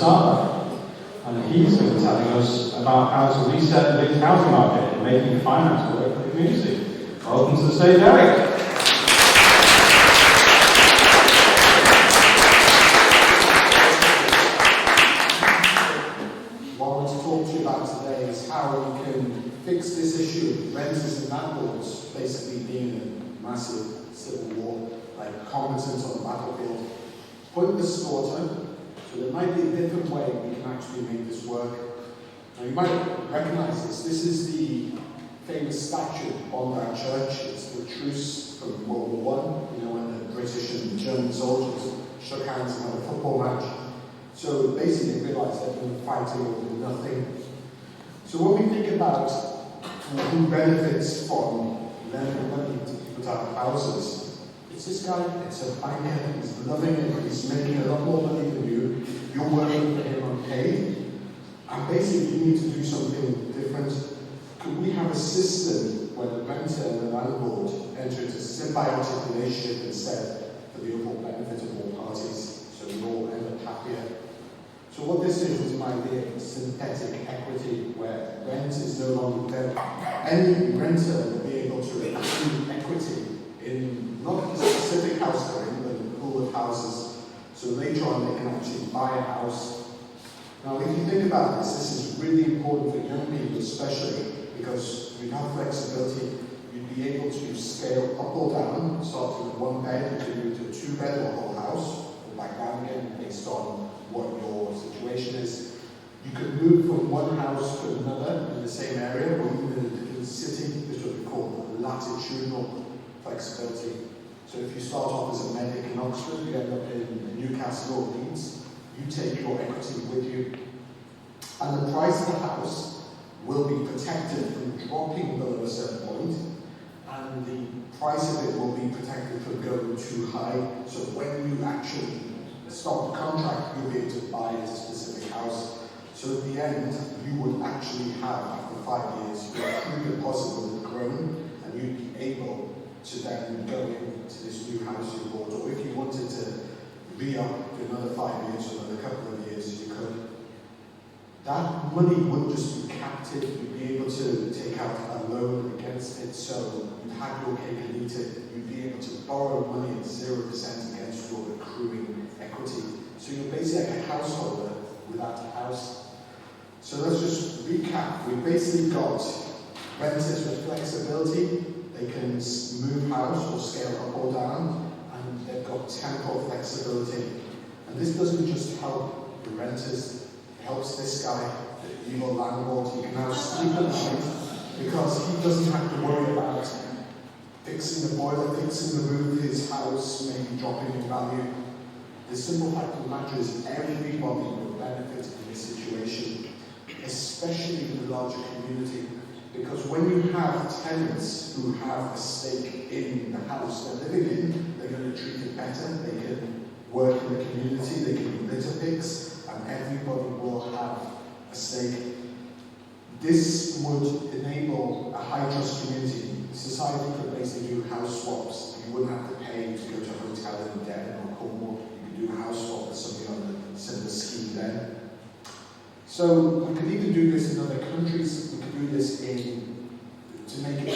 Masaba, and he's going to be telling us about how to reset the housing market and making finance work for the community. Welcome to the stage, Eric. What I want to talk to you about today is how we can fix this issue of renters and landlords basically being a massive civil war, like combatants on the battlefield. Point the slaughter, so there might be a different way we can actually make this work. Now you might recognize this. This is the famous statue on our church. It's the truce from World War I, when the British and German soldiers shook hands and had a football match. So basically realised that we were fighting over nothing. So when we think about who benefits from lending money to people to have houses, it's this guy, it's a banker, he's loving it, he's making a lot more money than you, you're working for him unpaid, and basically you need to do something different. Could we have a system where the renter and the landlord enter into a symbiotic relationship instead for the overall benefit of all parties, so we all end up happier? So what this is my idea of synthetic equity, where rent is no longer there. Any renter will be able to accrue equity in not a specific house they're in, but a pool of houses. So later on they can actually buy a house. Now if you think about this, this is really important for young people especially, because you have flexibility. You'd be able to scale up or down, start with one bed, you can move to a two-bed or a whole house, or back down again based on what your situation is. You could move from one house to another in the same area, or even in a different city. This would be called latitudinal flexibility. So if you start off as a medic in Oxford, you end up in Newcastle or Leeds, you take your equity with you. And the price of the house will be protected from dropping below a certain point, and the price of it will be protected from going too high. So when you actually stop the contract, you'll be able to buy a specific house. So at the end, you would actually have, after 5 years, your true deposit would have grown, and you'd be able to then go into this new house you bought. Or if you wanted to re-up for another 5 years or another couple of years, you could. That money wouldn't just be captive, you'd be able to take out a loan against it, so you'd have your cake and eat it. You'd be able to borrow money at 0% against your accruing equity. So you're basically like a householder without a house. So let's just recap. We've basically got renters with flexibility. They can move house or scale up or down, and they've got temporal flexibility. And this doesn't just help the renters, it helps this guy, the evil landlord. He can now sleep at night because he doesn't have to worry about fixing the boiler, fixing the roof of his house, maybe dropping in value. The simple fact of the matter is everybody will benefit in this situation, especially in the larger community, because when you have tenants who have a stake in the house they're living in, they're going to treat it better, they can work in the community, they can be litter picks, and everybody will have a stake. This would enable a high-trust community. Society could basically do house swaps. You wouldn't have to pay to go to a hotel in Devon or Cornwall. You could do a house swap with somebody on a similar scheme then. So we could even do this in other countries. We could do this to make it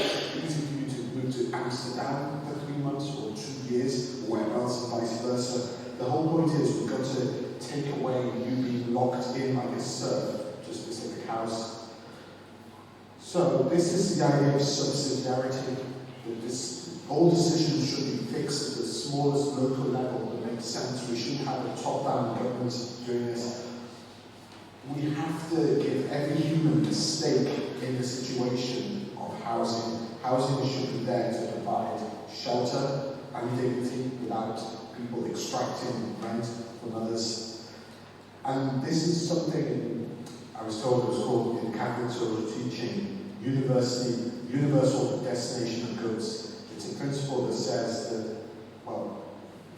easy for you to move to Amsterdam for 3 months or 2 years, or wherever else, and vice versa. The whole point is we've got to take away you being locked in like a serf to a specific house. So this is the idea of subsidiarity. All decisions should be fixed at the smallest local level that makes sense. We shouldn't have a top-down government doing this. We have to give every human a stake in the situation of housing. Housing should be there to provide shelter and dignity without people extracting rent from others. And this is something I was told it was called in Catholic social teaching, universal destination of goods. It's a principle that says that, well,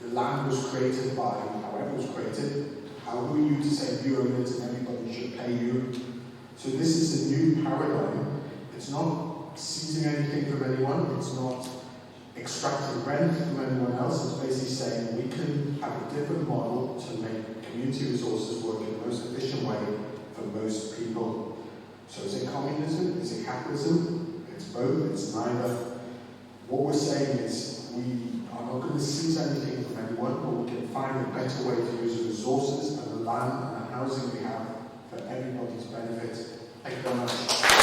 the land was created by however it was created. How are you to say you own it and everybody should pay you? So this is a new paradigm. It's not seizing anything from anyone. It's not extracting rent from anyone else. It's basically saying we can have a different model to make community resources work in the most those people. So is it communism? Is it capitalism? It's both, it's neither. What we're saying is we are not going to seize anything from anyone, but we can find a better way to use the resources and the land and the housing we have for everybody's benefit. Thank you very much.